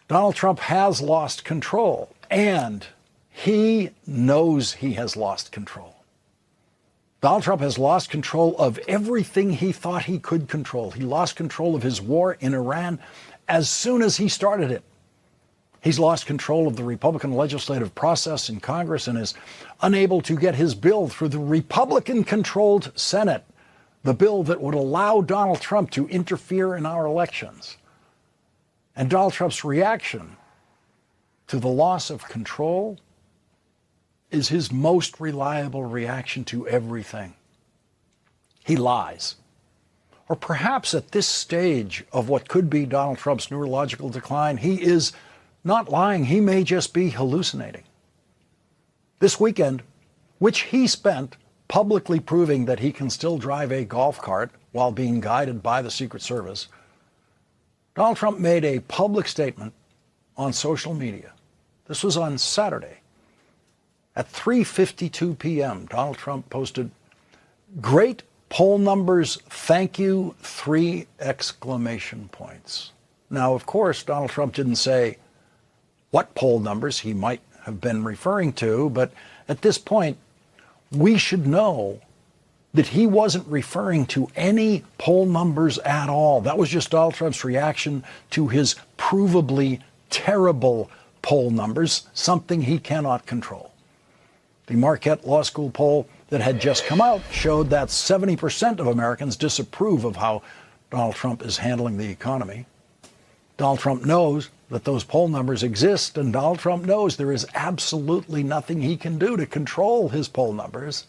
Donald Trump has lost control, and he knows he has lost control. Donald Trump has lost control of everything he thought he could control. He lost control of his war in Iran as soon as he started it. He's lost control of the Republican legislative process in Congress and is unable to get his bill through the Republican-controlled Senate, the bill that would allow Donald Trump to interfere in our elections. And Donald Trump's reaction to the loss of control is his most reliable reaction to everything. He lies. Or perhaps at this stage of what could be Donald Trump's neurological decline, he is not lying. He may just be hallucinating. This weekend, which he spent publicly proving that he can still drive a golf cart while being guided by the Secret Service, Donald Trump made a public statement on social media. This was on Saturday. At 3:52 p.m., Donald Trump posted, "Great poll numbers, thank you, 3 exclamation points." Now, of course, Donald Trump didn't say what poll numbers he might have been referring to, but at this point, we should know that he wasn't referring to any poll numbers at all. That was just Donald Trump's reaction to his provably terrible poll numbers, something he cannot control. The Marquette Law School poll that had just come out showed that 70% of Americans disapprove of how Donald Trump is handling the economy. Donald Trump knows that those poll numbers exist, and Donald Trump knows there is absolutely nothing he can do to control his poll numbers.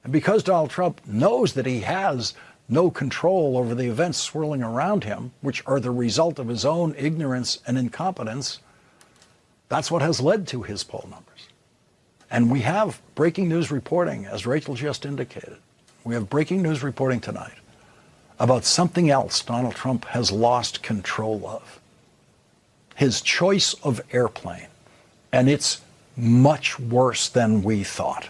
And because Donald Trump knows that he has no control over the events swirling around him, which are the result of his own ignorance and incompetence, that's what has led to his poll numbers. And we have breaking news reporting, as Rachel just indicated. We have breaking news reporting tonight about something else Donald Trump has lost control of. His choice of airplane. And it's much worse than we thought.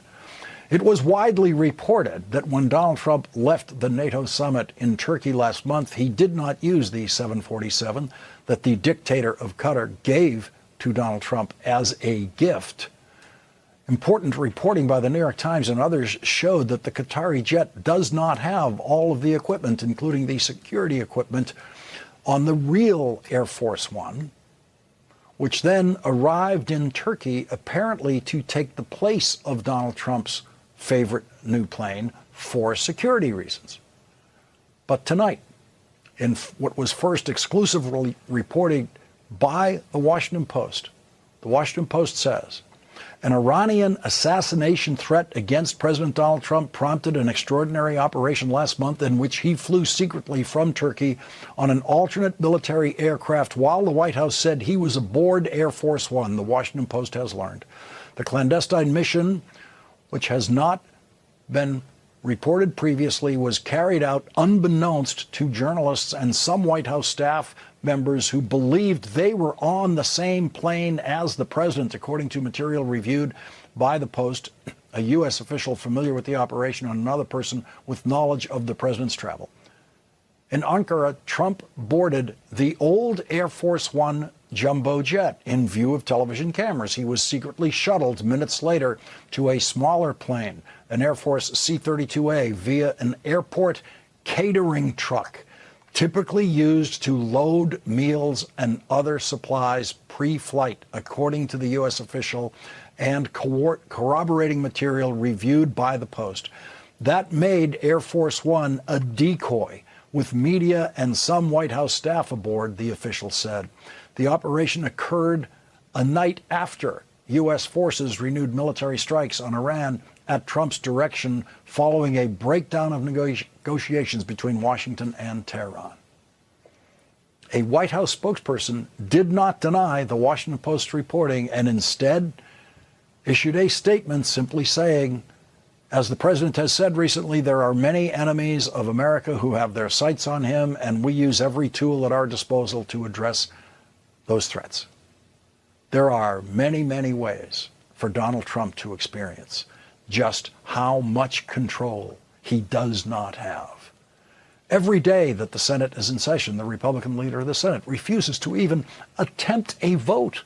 It was widely reported that when Donald Trump left the NATO summit in Turkey last month, he did not use the 747 that the dictator of Qatar gave to Donald Trump as a gift. Important reporting by the New York Times and others showed that the Qatari jet does not have all of the equipment, including the security equipment, on the real Air Force One, which then arrived in Turkey apparently to take the place of Donald Trump's favorite new plane for security reasons. But tonight, in what was first exclusively reported by the Washington Post says, an Iranian assassination threat against President Donald Trump prompted an extraordinary operation last month in which he flew secretly from Turkey on an alternate military aircraft while the White House said he was aboard Air Force One, the Washington Post has learned. The clandestine mission, which has not been reported previously, was carried out unbeknownst to journalists and some White House staff members who believed they were on the same plane as the president, according to material reviewed by the Post, a U.S. official familiar with the operation and another person with knowledge of the president's travel. In Ankara, Trump boarded the old Air Force One jumbo jet in view of television cameras. He was secretly shuttled minutes later to a smaller plane, an Air Force C-32A, via an airport catering truck, typically used to load meals and other supplies pre-flight, according to the U.S. official and corroborating material reviewed by the Post. That made Air Force One a decoy, with media and some White House staff aboard, the official said. The operation occurred a night after U.S. forces renewed military strikes on Iran at Trump's direction following a breakdown of negotiations between Washington and Tehran. A White House spokesperson did not deny the Washington Post's reporting and instead issued a statement simply saying, as the president has said recently, there are many enemies of America who have their sights on him, and we use every tool at our disposal to address those threats. There are many, many ways for Donald Trump to experience just how much control he does not have. Every day that the Senate is in session, the Republican leader of the Senate refuses to even attempt a vote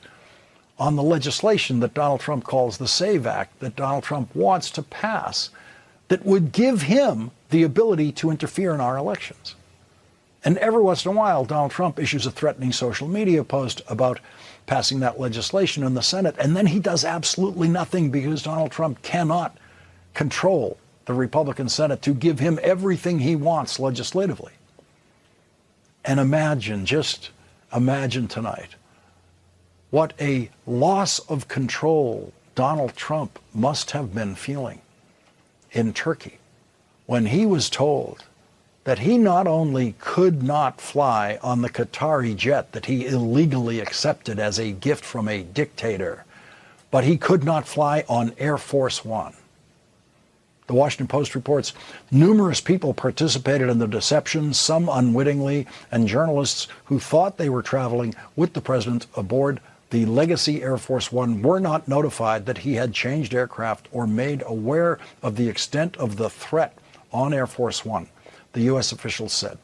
on the legislation that Donald Trump calls the SAVE Act, that Donald Trump wants to pass, that would give him the ability to interfere in our elections. And every once in a while, Donald Trump issues a threatening social media post about passing that legislation in the Senate, and then he does absolutely nothing because Donald Trump cannot control the Republican Senate to give him everything he wants legislatively. And imagine, just imagine tonight, what a loss of control Donald Trump must have been feeling in Turkey when he was told that he not only could not fly on the Qatari jet that he illegally accepted as a gift from a dictator, but he could not fly on Air Force One. The Washington Post reports numerous people participated in the deception, some unwittingly, and journalists who thought they were traveling with the president aboard the Legacy Air Force One were not notified that he had changed aircraft or made aware of the extent of the threat on Air Force One, the U.S. officials said.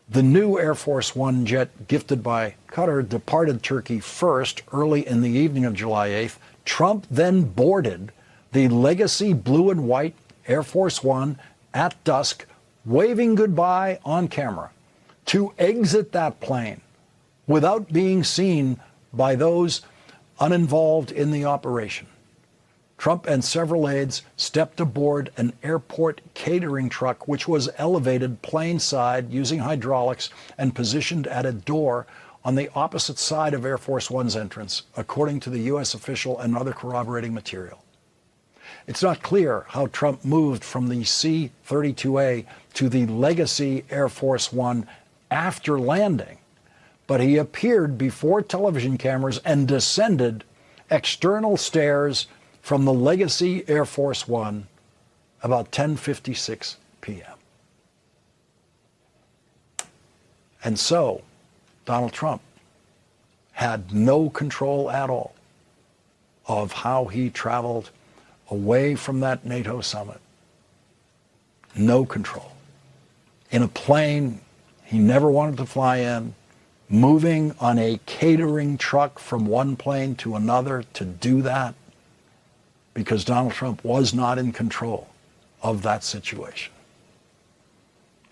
The new Air Force One jet gifted by Qatar departed Turkey first early in the evening of July 8th. Trump then boarded the Legacy blue and white Air Force One at dusk, waving goodbye on camera, to exit that plane without being seen by those uninvolved in the operation. Trump and several aides stepped aboard an airport catering truck, which was elevated plane side using hydraulics and positioned at a door on the opposite side of Air Force One's entrance, according to the U.S. official and other corroborating material. It's not clear how Trump moved from the C-32A to the Legacy Air Force One after landing, but he appeared before television cameras and descended external stairs from the Legacy Air Force One about 10:56 p.m. And so Donald Trump had no control at all of how he traveled away from that NATO summit. No control. In a plane he never wanted to fly in, moving on a catering truck from one plane to another to do that, because Donald Trump was not in control of that situation.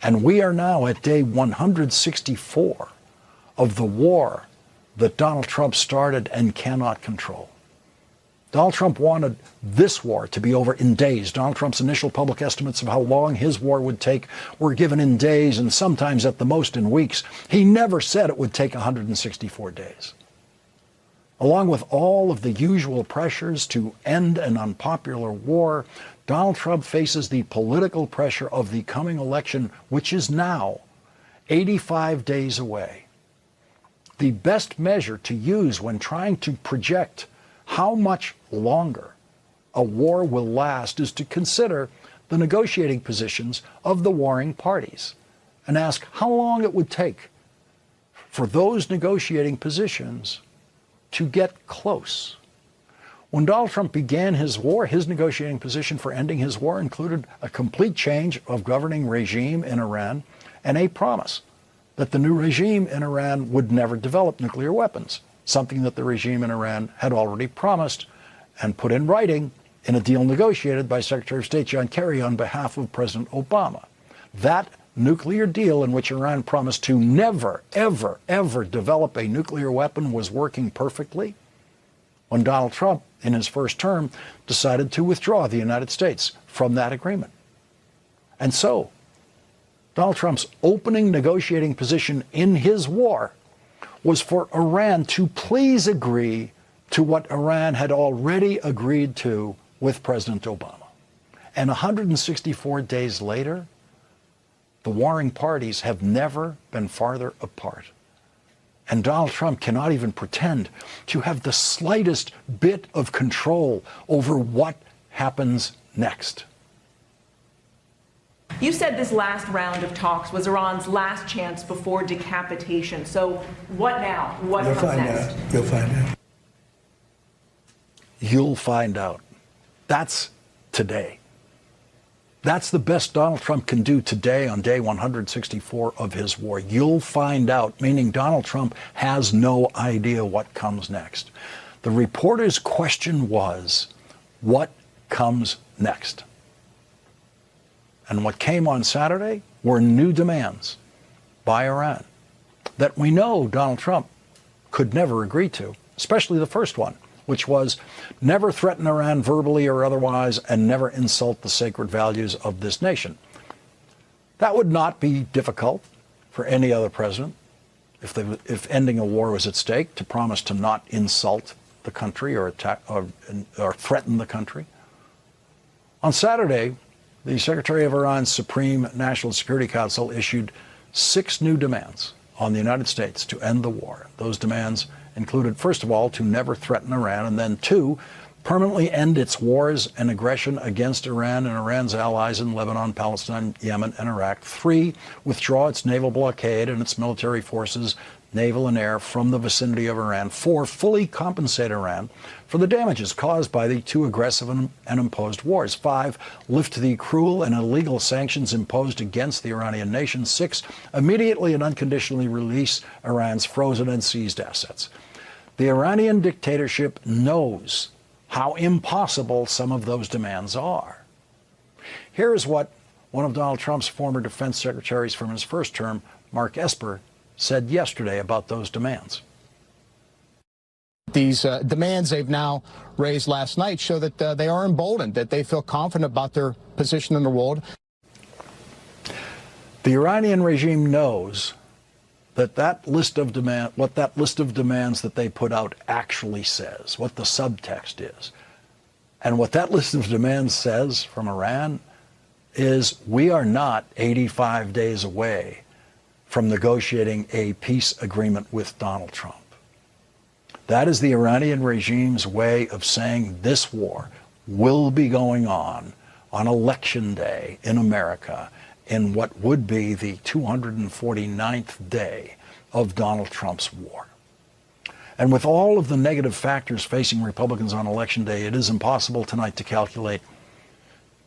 And we are now at day 164 of the war that Donald Trump started and cannot control. Donald Trump wanted this war to be over in days. Donald Trump's initial public estimates of how long his war would take were given in days and sometimes at the most in weeks. He never said it would take 164 days. Along with all of the usual pressures to end an unpopular war, Donald Trump faces the political pressure of the coming election, which is now 85 days away. The best measure to use when trying to project how much longer a war will last is to consider the negotiating positions of the warring parties and ask how long it would take for those negotiating positions to get close. When Donald Trump began his war, his negotiating position for ending his war included a complete change of governing regime in Iran and a promise that the new regime in Iran would never develop nuclear weapons, something that the regime in Iran had already promised and put in writing in a deal negotiated by Secretary of State John Kerry on behalf of President Obama. That nuclear deal, in which Iran promised to never, ever, ever develop a nuclear weapon, was working perfectly when Donald Trump, in his first term, decided to withdraw the United States from that agreement. And so, Donald Trump's opening negotiating position in his war was for Iran to please agree to what Iran had already agreed to with President Obama. And 164 days later, the warring parties have never been farther apart. And Donald Trump cannot even pretend to have the slightest bit of control over what happens next. You said this last round of talks was Iran's last chance before decapitation. So what now? What comes next? You'll find out. You'll find out. That's today. That's the best Donald Trump can do today on day 164 of his war. You'll find out, meaning Donald Trump has no idea what comes next. The reporter's question was, what comes next? And what came on Saturday were new demands by Iran that we know Donald Trump could never agree to, especially the first one, which was never threaten Iran verbally or otherwise and never insult the sacred values of this nation. That would not be difficult for any other president if ending a war was at stake, to promise to not insult the country or attack or threaten the country. On Saturday, the Secretary of Iran's Supreme National Security Council issued 6 new demands on the United States to end the war. Those demands included, first of all, to never threaten Iran, and then 2, permanently end its wars and aggression against Iran and Iran's allies in Lebanon, Palestine, Yemen, and Iraq. 3, withdraw its naval blockade and its military forces, naval and air, from the vicinity of Iran. 4, fully compensate Iran for the damages caused by the 2 aggressive and imposed wars. 5, lift the cruel and illegal sanctions imposed against the Iranian nation. 6, immediately and unconditionally release Iran's frozen and seized assets. The Iranian dictatorship knows how impossible some of those demands are. Here is what one of Donald Trump's former defense secretaries from his first term, Mark Esper, said yesterday about those demands. These demands they've now raised last night show that they are emboldened, that they feel confident about their position in the world. The Iranian regime knows that that list of demands that they put out actually says, what the subtext is. And what that list of demands says from Iran is, we are not 85 days away from negotiating a peace agreement with Donald Trump. That is the Iranian regime's way of saying this war will be going on election day in America, in what would be the 249th day of Donald Trump's war. And with all of the negative factors facing Republicans on election day, it is impossible tonight to calculate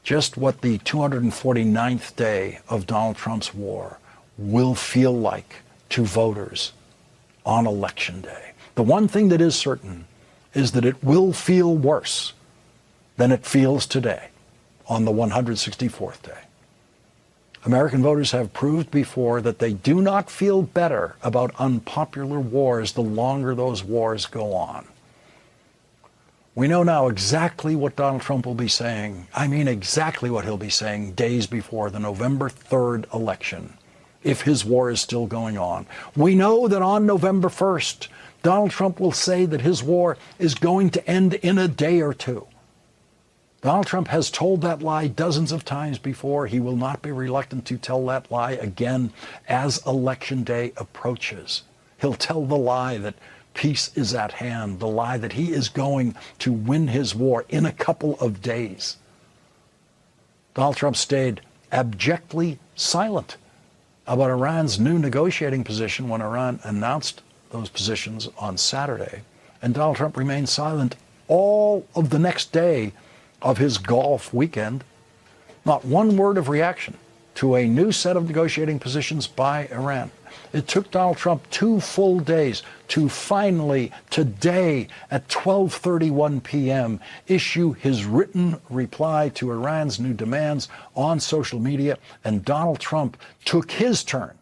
just what the 249th day of Donald Trump's war will feel like to voters on election day. The one thing that is certain is that it will feel worse than it feels today on the 164th day. American voters have proved before that they do not feel better about unpopular wars the longer those wars go on. We know now exactly what Donald Trump will be saying. I mean exactly what he'll be saying days before the November 3rd election, if his war is still going on. We know that on November 1st, Donald Trump will say that his war is going to end in a day or two. Donald Trump has told that lie dozens of times before. He will not be reluctant to tell that lie again as election day approaches. He'll tell the lie that peace is at hand, the lie that he is going to win his war in a couple of days. Donald Trump stayed abjectly silent about Iran's new negotiating position when Iran announced those positions on Saturday. And Donald Trump remained silent all of the next day of his golf weekend. Not one word of reaction to a new set of negotiating positions by Iran. It took Donald Trump 2 full days to finally, today at 12:31 p.m., issue his written reply to Iran's new demands on social media. And Donald Trump took his turn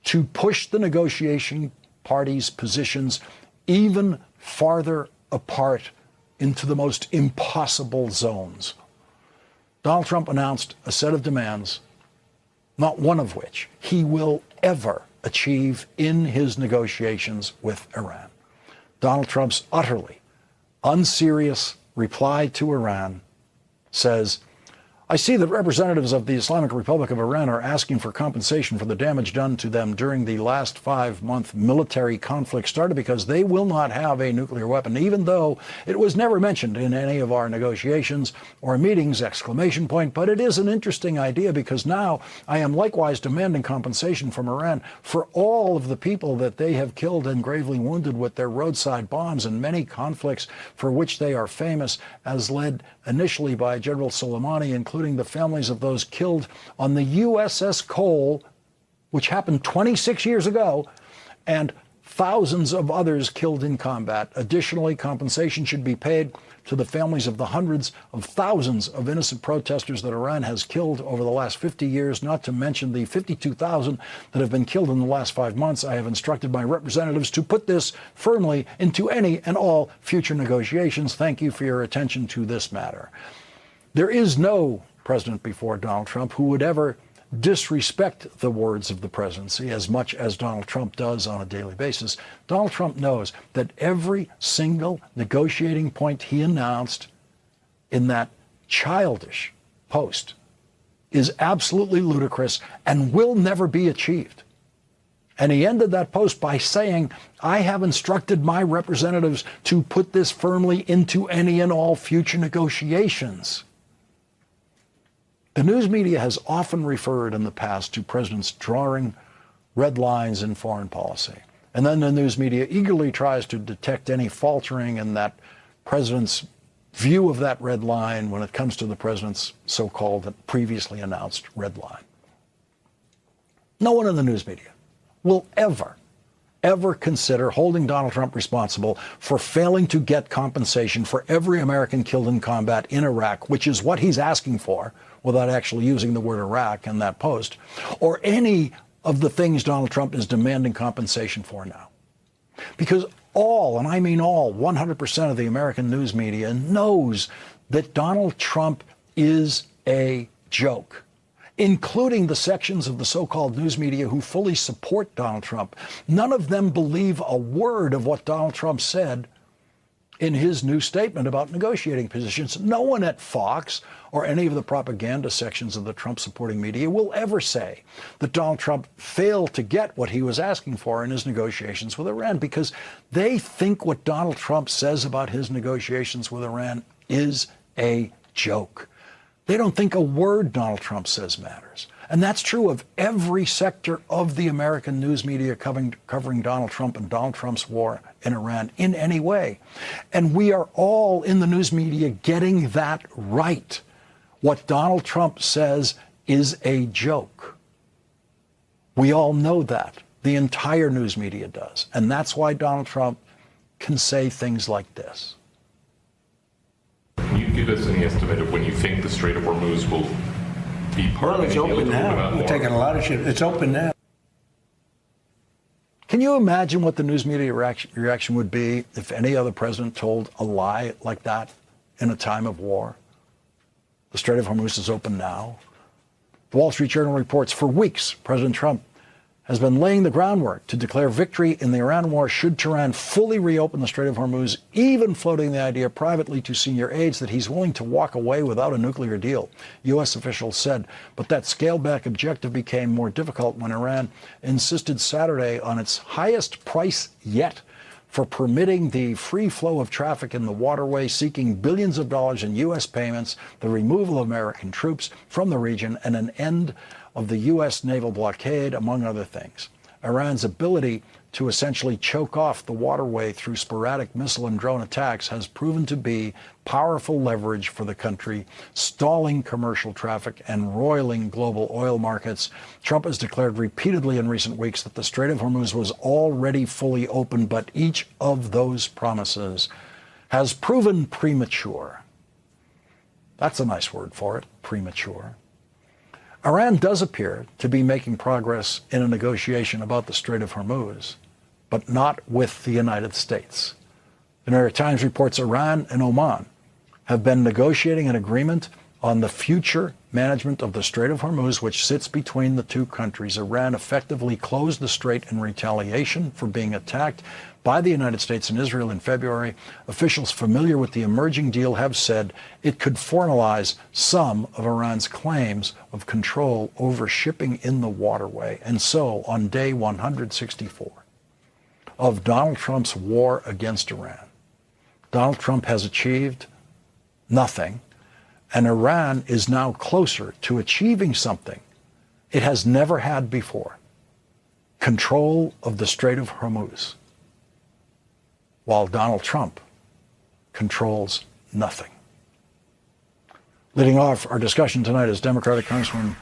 to push the negotiation parties' positions even farther apart into the most impossible zones. Donald Trump announced a set of demands, not one of which he will ever achieve in his negotiations with Iran. Donald Trump's utterly unserious reply to Iran says, I see that representatives of the Islamic Republic of Iran are asking for compensation for the damage done to them during the last 5-month military conflict started because they will not have a nuclear weapon, even though it was never mentioned in any of our negotiations or meetings, ! But it is an interesting idea because now I am likewise demanding compensation from Iran for all of the people that they have killed and gravely wounded with their roadside bombs in many conflicts for which they are famous, as led initially by General Soleimani, including including the families of those killed on the USS Cole, which happened 26 years ago, and thousands of others killed in combat. Additionally, compensation should be paid to the families of the hundreds of thousands of innocent protesters that Iran has killed over the last 50 years, not to mention the 52,000 that have been killed in the last 5 months. I have instructed my representatives to put this firmly into any and all future negotiations. Thank you for your attention to this matter. There is no president before Donald Trump who would ever disrespect the words of the presidency as much as Donald Trump does on a daily basis. Donald Trump knows that every single negotiating point he announced in that childish post is absolutely ludicrous and will never be achieved. And he ended that post by saying, I have instructed my representatives to put this firmly into any and all future negotiations. The news media has often referred in the past to presidents drawing red lines in foreign policy. And then the news media eagerly tries to detect any faltering in that president's view of that red line when it comes to the president's so-called previously announced red line. No one in the news media will ever consider holding Donald Trump responsible for failing to get compensation for every American killed in combat in Iraq, which is what he's asking for, without actually using the word Iraq in that post, or any of the things Donald Trump is demanding compensation for now. Because all, and I mean all, 100% of the American news media knows that Donald Trump is a joke, including the sections of the so-called news media who fully support Donald Trump. None of them believe a word of what Donald Trump said in his new statement about negotiating positions. No one at Fox or any of the propaganda sections of the Trump-supporting media will ever say that Donald Trump failed to get what he was asking for in his negotiations with Iran, because they think what Donald Trump says about his negotiations with Iran is a joke. They don't think a word Donald Trump says matters. And that's true of every sector of the American news media covering Donald Trump and Donald Trump's war in Iran in any way. And we are all in the news media getting that right. What Donald Trump says is a joke. We all know that. The entire news media does. And that's why Donald Trump can say things like this. Can you give us any estimate of when you think the Strait of Hormuz will be part of it's open now. We're taking a lot of shit. It's open now. Can you imagine what the news media reaction would be if any other president told a lie like that in a time of war? The Strait of Hormuz is open now. The Wall Street Journal reports for weeks President Trump has been laying the groundwork to declare victory in the Iran war should Tehran fully reopen the Strait of Hormuz, even floating the idea privately to senior aides that he's willing to walk away without a nuclear deal, U.S. officials said. But that scaled-back objective became more difficult when Iran insisted Saturday on its highest price yet for permitting the free flow of traffic in the waterway, seeking billions of dollars in U.S. payments, the removal of American troops from the region, and an end of the U.S. naval blockade, among other things. Iran's ability to essentially choke off the waterway through sporadic missile and drone attacks has proven to be powerful leverage for the country, stalling commercial traffic and roiling global oil markets. Trump has declared repeatedly in recent weeks that the Strait of Hormuz was already fully open, but each of those promises has proven premature. That's a nice word for it, premature. Iran does appear to be making progress in a negotiation about the Strait of Hormuz, but not with the United States. The New York Times reports Iran and Oman have been negotiating an agreement on the future management of the Strait of Hormuz, which sits between the two countries. Iran effectively closed the strait in retaliation for being attacked by the United States and Israel in February. Officials familiar with the emerging deal have said it could formalize some of Iran's claims of control over shipping in the waterway. And so, on day 164 of Donald Trump's war against Iran, Donald Trump has achieved nothing, and Iran is now closer to achieving something it has never had before: control of the Strait of Hormuz, while Donald Trump controls nothing. Leading off our discussion tonight is Democratic Congresswoman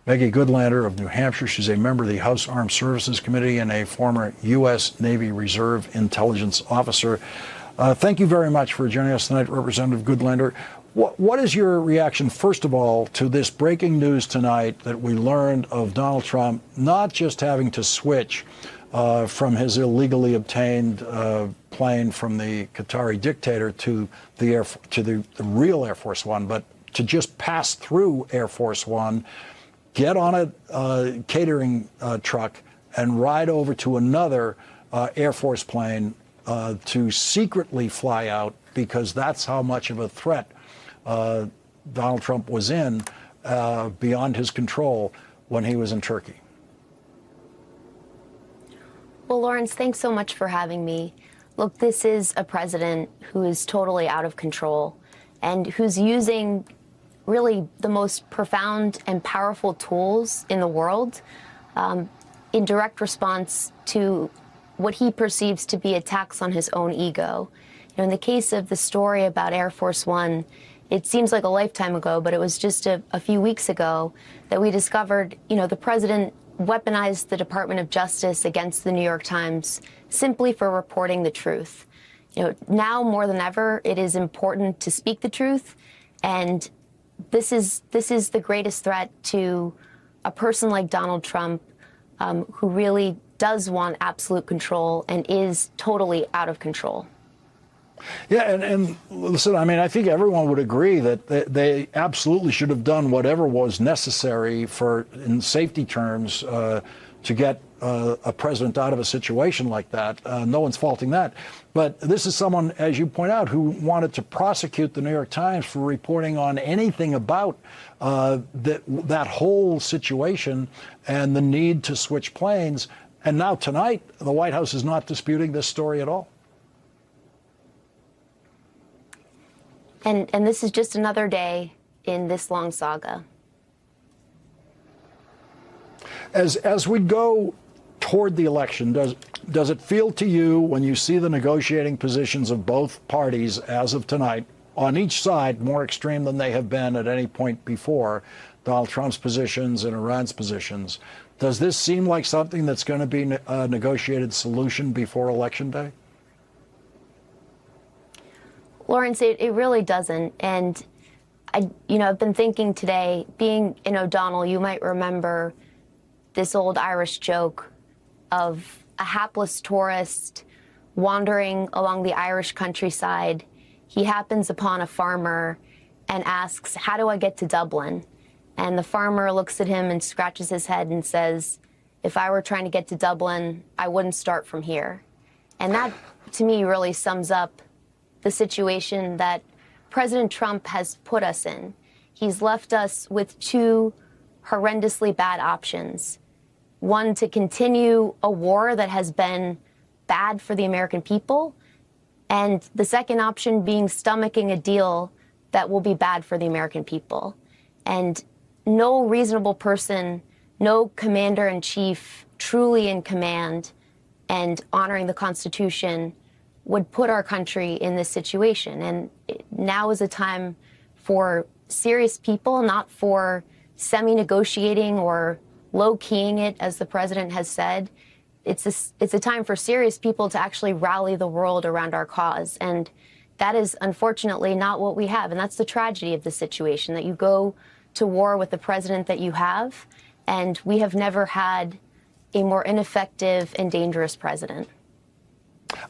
Maggie Goodlander of New Hampshire. She's a member of the House Armed Services Committee and a former U.S. Navy Reserve intelligence officer. Thank you very much for joining us tonight, Representative Goodlander. What is your reaction, first of all, to this breaking news tonight that we learned of Donald Trump not just having to switch from his illegally obtained plane from the Qatari dictator to the real Air Force One, but to just pass through Air Force One, get on a catering truck, and ride over to another Air Force plane to secretly fly out, because that's how much of a threat Donald Trump was in beyond his control when he was in Turkey. Well, Lawrence, thanks so much for having me. Look, this is a president who is totally out of control and who's using really the most profound and powerful tools in the world in direct response to what he perceives to be attacks on his own ego. You know, in the case of the story about Air Force One, it seems like a lifetime ago, but it was just a few weeks ago that we discovered, you know, the president weaponized the Department of Justice against the New York Times simply for reporting the truth. You know, now more than ever, it is important to speak the truth, and this is the greatest threat to a person like Donald Trump, who really does want absolute control and is totally out of control. Yeah, and listen, I mean, I think everyone would agree that they absolutely should have done whatever was necessary in safety terms, to get a president out of a situation like that. No one's faulting that. But this is someone, as you point out, who wanted to prosecute the New York Times for reporting on anything about that whole situation and the need to switch planes. And now tonight, the White House is not disputing this story at all. And this is just another day in this long saga. As we go toward the election, does it feel to you, when you see the negotiating positions of both parties as of tonight, on each side more extreme than they have been at any point before, Donald Trump's positions and Iran's positions, does this seem like something that's going to be a negotiated solution before Election Day? Lawrence, it really doesn't. And I've been thinking today, being in O'Donnell, you might remember this old Irish joke of a hapless tourist wandering along the Irish countryside. He happens upon a farmer and asks, "How do I get to Dublin?" And the farmer looks at him and scratches his head and says, "If I were trying to get to Dublin, I wouldn't start from here." And that, to me, really sums up the situation that President Trump has put us in. He's left us with two horrendously bad options. One, to continue a war that has been bad for the American people, and the second option being stomaching a deal that will be bad for the American people. And no reasonable person, no commander-in-chief truly in command and honoring the Constitution would put our country in this situation. And now is a time for serious people, not for semi-negotiating or low-keying it, as the president has said. It's a time for serious people to actually rally the world around our cause. And that is unfortunately not what we have. And that's the tragedy of the situation, that you go to war with the president that you have, and we have never had a more ineffective and dangerous president.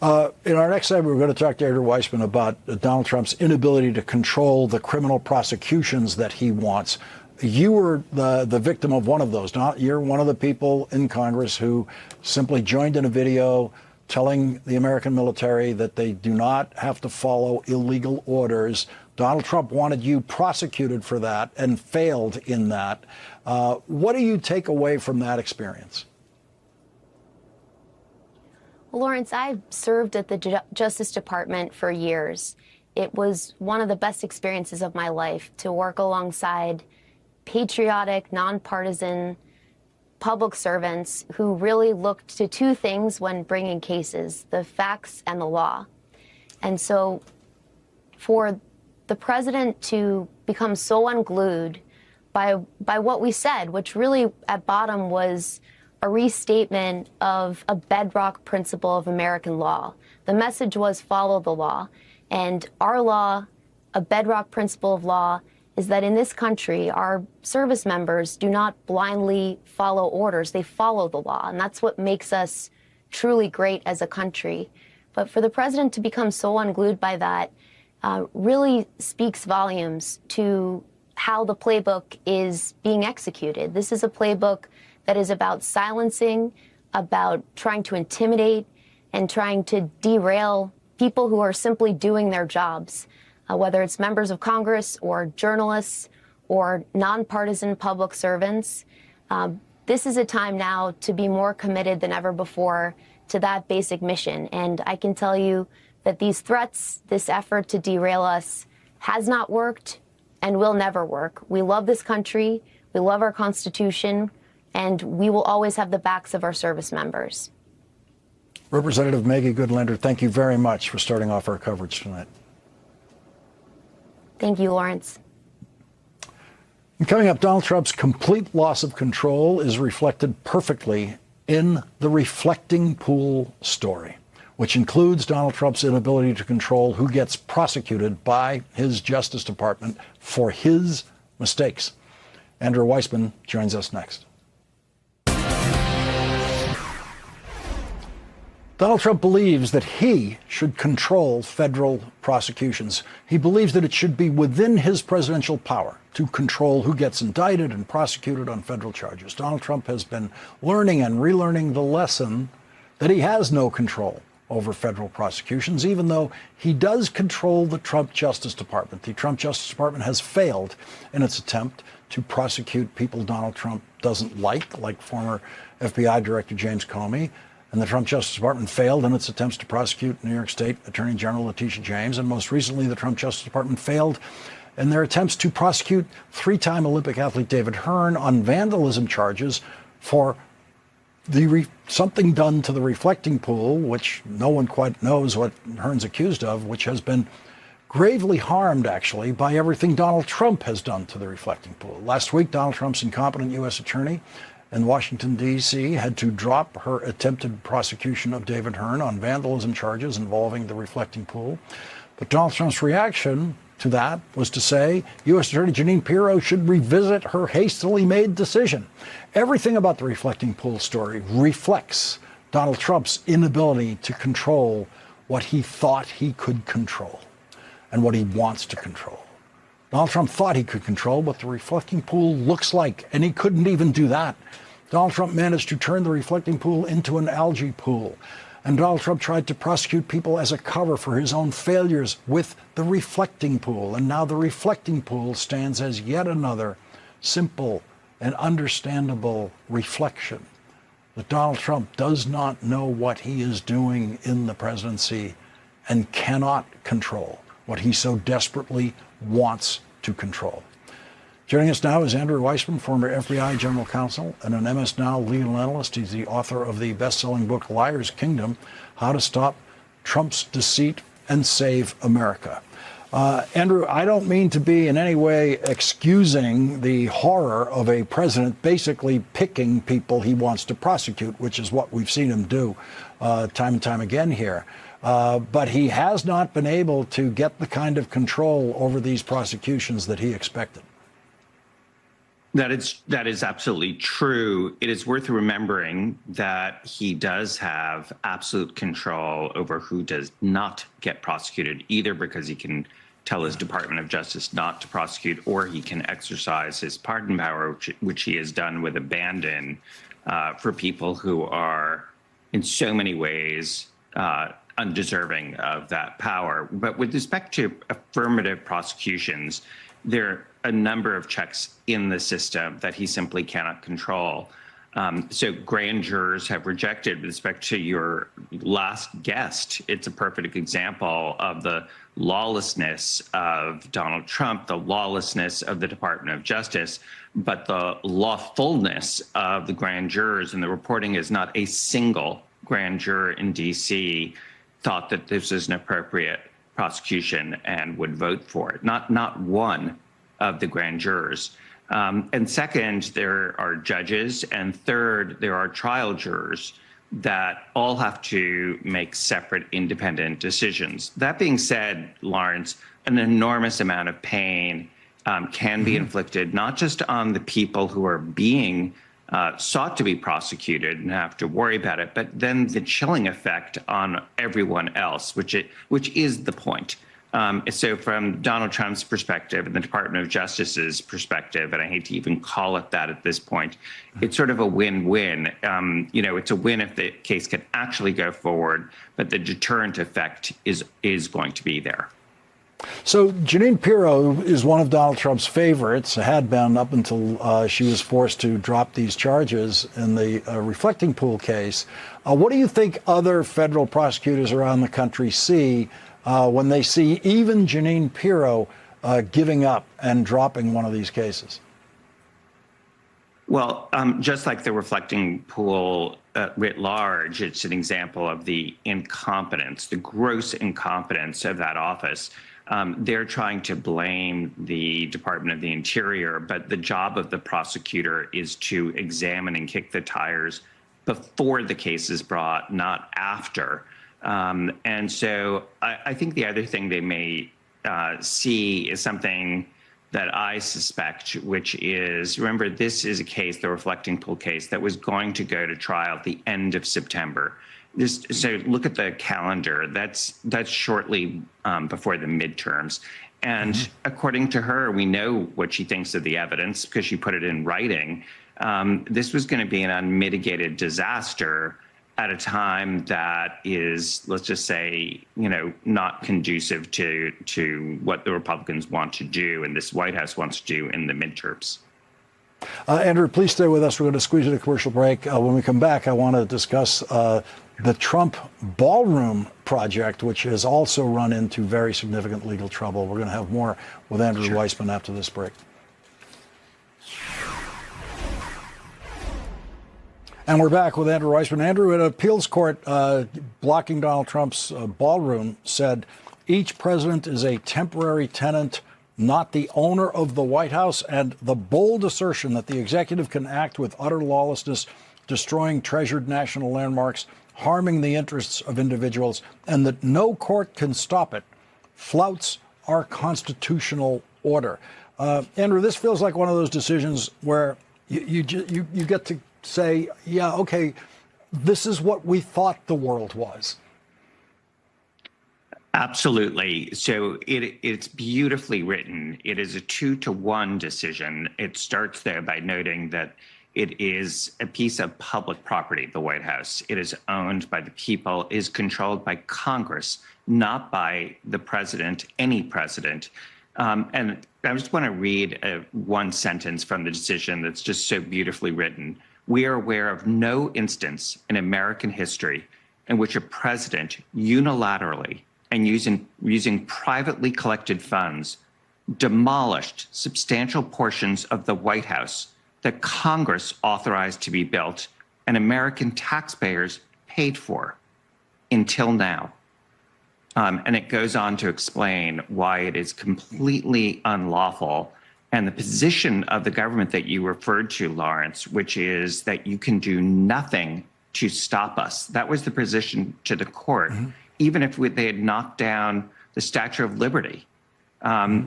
In our next segment, we're going to talk to Edgar Weissman about Donald Trump's inability to control the criminal prosecutions that he wants. You were the victim of one of those. You're one of the people in Congress who simply joined in a video telling the American military that they do not have to follow illegal orders. Donald Trump wanted you prosecuted for that and failed in that. What do you take away from that experience? Well, Lawrence, I served at the Justice Department for years. It was one of the best experiences of my life to work alongside patriotic, nonpartisan public servants who really looked to two things when bringing cases: the facts and the law. And so for the president to become so unglued by what we said, which really at bottom was a restatement of a bedrock principle of American law. The message was follow the law. And our law, a bedrock principle of law, is that in this country, our service members do not blindly follow orders. They follow the law. And that's what makes us truly great as a country. But for the president to become so unglued by that really speaks volumes to how the playbook is being executed. This is a playbook that is about silencing, about trying to intimidate, and trying to derail people who are simply doing their jobs, whether it's members of Congress or journalists or nonpartisan public servants. This is a time now to be more committed than ever before to that basic mission. And I can tell you that these threats, this effort to derail us, has not worked and will never work. We love this country, we love our Constitution, and we will always have the backs of our service members. Representative Maggie Goodlander, thank you very much for starting off our coverage tonight. Thank you, Lawrence. And coming up, Donald Trump's complete loss of control is reflected perfectly in the reflecting pool story, which includes Donald Trump's inability to control who gets prosecuted by his Justice Department for his mistakes. Andrew Weissman joins us next. Donald Trump believes that he should control federal prosecutions. He believes that it should be within his presidential power to control who gets indicted and prosecuted on federal charges. Donald Trump has been learning and relearning the lesson that he has no control over federal prosecutions, even though he does control the Trump Justice Department. The Trump Justice Department has failed in its attempt to prosecute people Donald Trump doesn't like former FBI Director James Comey. And the Trump Justice Department failed in its attempts to prosecute New York State Attorney General Letitia James. And most recently, the Trump Justice Department failed in their attempts to prosecute three-time Olympic athlete David Hearn on vandalism charges for something done to the reflecting pool, which no one quite knows what Hearn's accused of, which has been gravely harmed, actually, by everything Donald Trump has done to the reflecting pool. Last week, Donald Trump's incompetent U.S. attorney in Washington, D.C., had to drop her attempted prosecution of David Hearn on vandalism charges involving the reflecting pool. But Donald Trump's reaction to that was to say U.S. Attorney Jeanine Pirro should revisit her hastily made decision. Everything about the reflecting pool story reflects Donald Trump's inability to control what he thought he could control and what he wants to control. Donald Trump thought he could control what the reflecting pool looks like, and he couldn't even do that. Donald Trump managed to turn the reflecting pool into an algae pool. And Donald Trump tried to prosecute people as a cover for his own failures with the reflecting pool. And now the reflecting pool stands as yet another simple and understandable reflection that Donald Trump does not know what he is doing in the presidency and cannot control what he so desperately wants to control. Joining us now is Andrew Weissman, former FBI General Counsel and an MSNOW legal analyst. He's the author of the best-selling book, Liar's Kingdom, How to Stop Trump's Deceit and Save America. Andrew, I don't mean to be in any way excusing the horror of a president basically picking people he wants to prosecute, which is what we've seen him do time and time again here. But he has not been able to get the kind of control over these prosecutions that he expected. That is absolutely true. It is worth remembering that he does have absolute control over who does not get prosecuted, either because he can tell his Department of Justice not to prosecute, or he can exercise his pardon power, which he has done with abandon for people who are in so many ways undeserving of that power. But with respect to affirmative prosecutions, there are a number of checks in the system that he simply cannot control. So grand jurors have rejected. With respect to your last guest, it's a perfect example of the lawlessness of Donald Trump, the lawlessness of the Department of Justice, but the lawfulness of the grand jurors. And the reporting is not a single grand juror in D.C. thought that this is an appropriate prosecution and would vote for it. Not one of the grand jurors. And second, there are judges. And third, there are trial jurors that all have to make separate independent decisions. That being said, Lawrence, an enormous amount of pain can be inflicted, not just on the people who are being sought to be prosecuted and have to worry about it, but then the chilling effect on everyone else, which is the point. So from Donald Trump's perspective and the Department of Justice's perspective, and I hate to even call it that at this point, it's sort of a win-win. It's a win if the case can actually go forward, but the deterrent effect is going to be there. So Jeanine Pirro is one of Donald Trump's favorites, had been up until she was forced to drop these charges in the reflecting pool case. What do you think other federal prosecutors around the country see when they see even Jeanine Pirro giving up and dropping one of these cases? Well, just like the reflecting pool writ large, it's an example of the incompetence, the gross incompetence of that office. They're trying to blame the Department of the Interior, but the job of the prosecutor is to examine and kick the tires before the case is brought, not after. And so I think the other thing they may see is something that I suspect, which is, remember, this is a case, the reflecting pool case, that was going to go to trial at the end of September. So look at the calendar. That's shortly before the midterms. And according to her, we know what she thinks of the evidence because she put it in writing. This was going to be an unmitigated disaster at a time that is, let's just say, not conducive to what the Republicans want to do and this White House wants to do in the midterms. Andrew, please stay with us. We're going to squeeze in a commercial break. When we come back, I want to discuss the Trump ballroom project, which has also run into very significant legal trouble. We're going to have more with Andrew Weissmann after this break. And we're back with Andrew Weissmann. Andrew, an appeals court blocking Donald Trump's ballroom said each president is a temporary tenant, not the owner of the White House, and the bold assertion that the executive can act with utter lawlessness, destroying treasured national landmarks, harming the interests of individuals, and that no court can stop it, flouts our constitutional order. Andrew, this feels like one of those decisions where you get to say, yeah, okay, this is what we thought the world was. Absolutely. So it's beautifully written. It is a 2-to-1 decision. It starts there by noting that it is a piece of public property, the White House. It is owned by the people, is controlled by Congress, not by the president, any president. And I just want to read one sentence from the decision that's just so beautifully written. We are aware of no instance in American history in which a president unilaterally and using privately collected funds demolished substantial portions of the White House that Congress authorized to be built and American taxpayers paid for until now. And it goes on to explain why it is completely unlawful. And the position of the government that you referred to, Lawrence, which is that you can do nothing to stop us. That was the position to the court, even if they had knocked down the Statue of Liberty,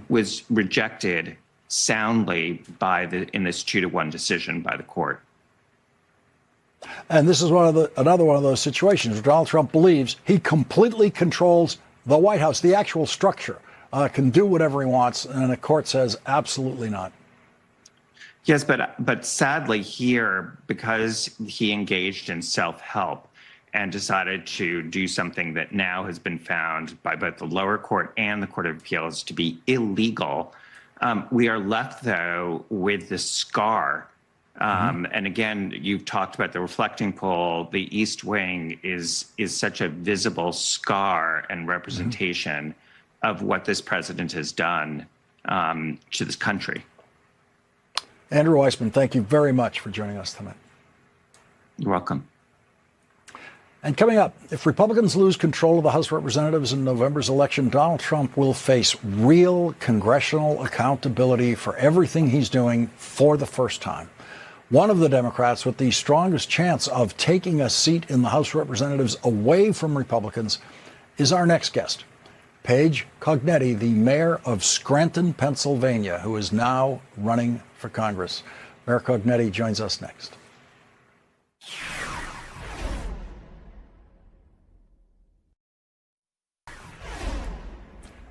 was rejected soundly in this 2-to-1 decision by the court. And this is another one of those situations where Donald Trump believes he completely controls the White House, the actual structure, can do whatever he wants, and the court says absolutely not. Yes, but sadly here, because he engaged in self-help and decided to do something that now has been found by both the lower court and the Court of Appeals to be illegal, we are left, though, with the scar. And again, you've talked about the reflecting poll. The East Wing is such a visible scar and representation of what this president has done to this country. Andrew Weissmann, thank you very much for joining us tonight. You're welcome. And coming up, if Republicans lose control of the House of Representatives in November's election, Donald Trump will face real congressional accountability for everything he's doing for the first time. One of the Democrats with the strongest chance of taking a seat in the House of Representatives away from Republicans is our next guest, Paige Cognetti, the mayor of Scranton, Pennsylvania, who is now running for Congress. Mayor Cognetti joins us next.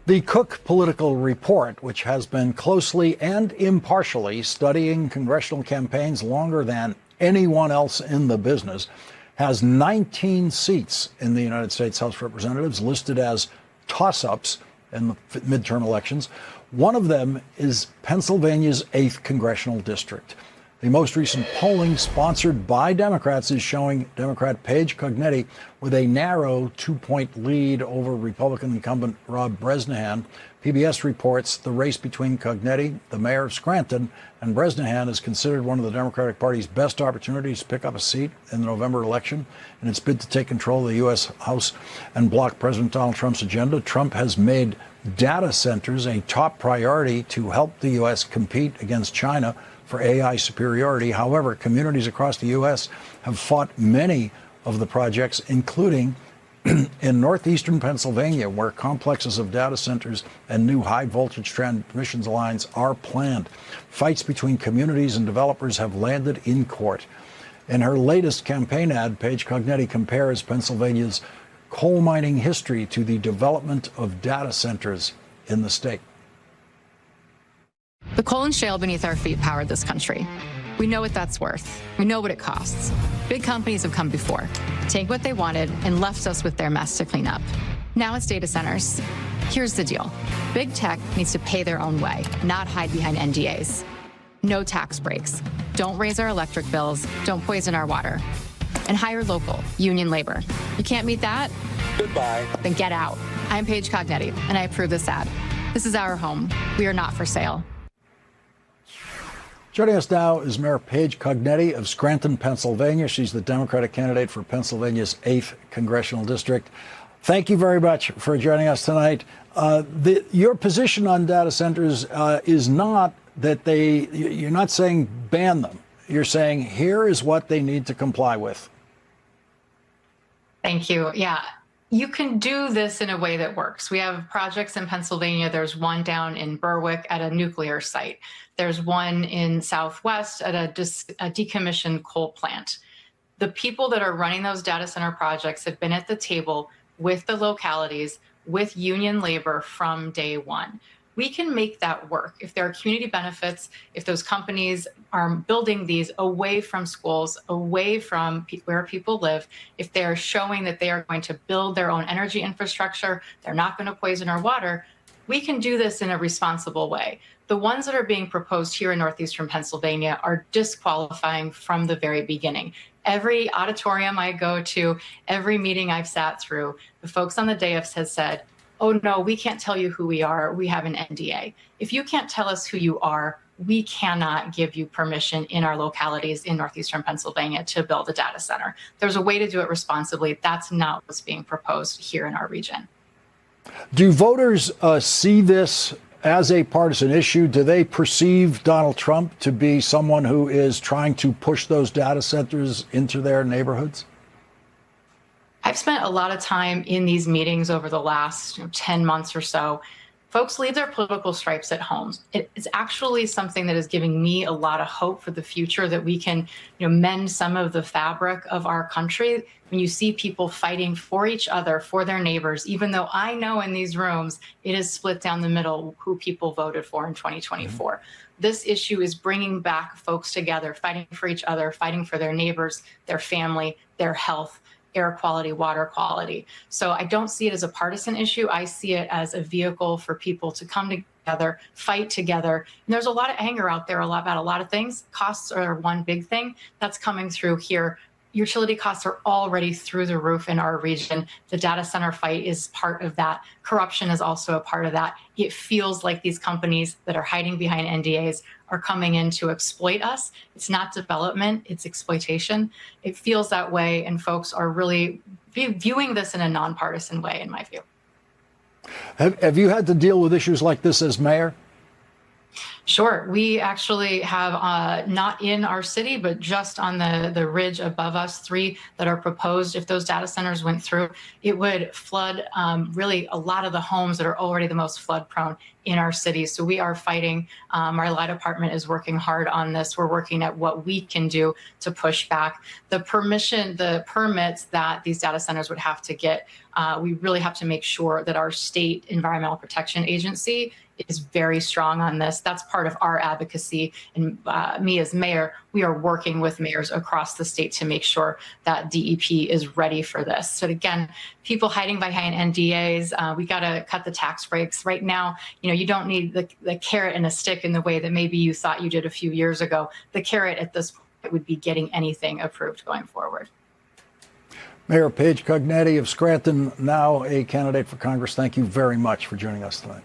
The Cook Political Report, which has been closely and impartially studying congressional campaigns longer than anyone else in the business, has 19 seats in the United States House of Representatives listed as toss-ups in the midterm elections. One of them is Pennsylvania's 8th congressional district. The most recent polling, sponsored by Democrats, is showing Democrat Paige Cognetti with a narrow 2-point lead over Republican incumbent Rob Bresnahan. PBS reports the race between Cognetti, the mayor of Scranton, and Bresnahan is considered one of the Democratic Party's best opportunities to pick up a seat in the November election. In its bid to take control of the U.S. House and block President Donald Trump's agenda, Trump has made data centers a top priority to help the U.S. compete against China for AI superiority. However, communities across the U.S. have fought many of the projects, including in northeastern Pennsylvania, where complexes of data centers and new high-voltage transmission lines are planned. Fights between communities and developers have landed in court. In her latest campaign ad, Paige Cognetti compares Pennsylvania's coal mining history to the development of data centers in the state. The coal and shale beneath our feet powered this country. We know what that's worth. We know what it costs. Big companies have come before, take what they wanted, and left us with their mess to clean up. Now it's data centers. Here's the deal. Big tech needs to pay their own way, not hide behind NDAs. No tax breaks. Don't raise our electric bills. Don't poison our water. And hire local, union labor. You can't meet that? Goodbye. Then get out. I'm Paige Cognetti, and I approve this ad. This is our home. We are not for sale. Joining us now is Mayor Paige Cognetti of Scranton, Pennsylvania. She's the Democratic candidate for Pennsylvania's 8th congressional district. Thank you very much for joining us tonight. Your position on data centers is not that you're not saying ban them. You're saying here is what they need to comply with. Thank you. Yeah. You can do this in a way that works. We have projects in Pennsylvania. There's one down in Berwick at a nuclear site. There's one in Southwest at a decommissioned coal plant. The people that are running those data center projects have been at the table with the localities, with union labor from day one. We can make that work. If there are community benefits, if those companies are building these away from schools, away from where people live, if they're showing that they are going to build their own energy infrastructure, they're not going to poison our water, we can do this in a responsible way. The ones that are being proposed here in northeastern Pennsylvania are disqualifying from the very beginning. Every auditorium I go to, every meeting I've sat through, the folks on the dais has said, oh no, we can't tell you who we are. We have an NDA. If you can't tell us who you are, we cannot give you permission in our localities in northeastern Pennsylvania to build a data center. There's a way to do it responsibly. That's not what's being proposed here in our region. Do voters see this as a partisan issue? Do they perceive Donald Trump to be someone who is trying to push those data centers into their neighborhoods? I've spent a lot of time in these meetings over the last 10 months or so. Folks leave their political stripes at home. It's actually something that is giving me a lot of hope for the future, that we can mend some of the fabric of our country. When you see people fighting for each other, for their neighbors, even though I know in these rooms it is split down the middle who people voted for in 2024. This issue is bringing back folks together, fighting for each other, fighting for their neighbors, their family, their health, air quality, water quality. So I don't see it as a partisan issue. I see it as a vehicle for people to come together, fight together. And there's a lot of anger out there about a lot of things. Costs are one big thing that's coming through here. Utility costs are already through the roof in our region. The data center fight is part of that. Corruption is also a part of that. It feels like these companies that are hiding behind NDAs are coming in to exploit us. It's not development, it's exploitation. It feels that way, and folks are really viewing this in a nonpartisan way, in my view. Have you had to deal with issues like this as mayor? Sure. We actually have, not in our city, but just on the ridge above us, 3 that are proposed. If those data centers went through, it would flood really a lot of the homes that are already the most flood prone in our city. So we are fighting. Our law department is working hard on this. We're working at what we can do to push back. The permits that these data centers would have to get, we really have to make sure that our state environmental protection agency is very strong on this. That's part of our advocacy. And me as mayor, we are working with mayors across the state to make sure that DEP is ready for this. So again, people hiding behind NDAs, we got to cut the tax breaks. Right now, you don't need the carrot and a stick in the way that maybe you thought you did a few years ago. The carrot at this point would be getting anything approved going forward. Mayor Paige Cognetti of Scranton, now a candidate for Congress, thank you very much for joining us tonight.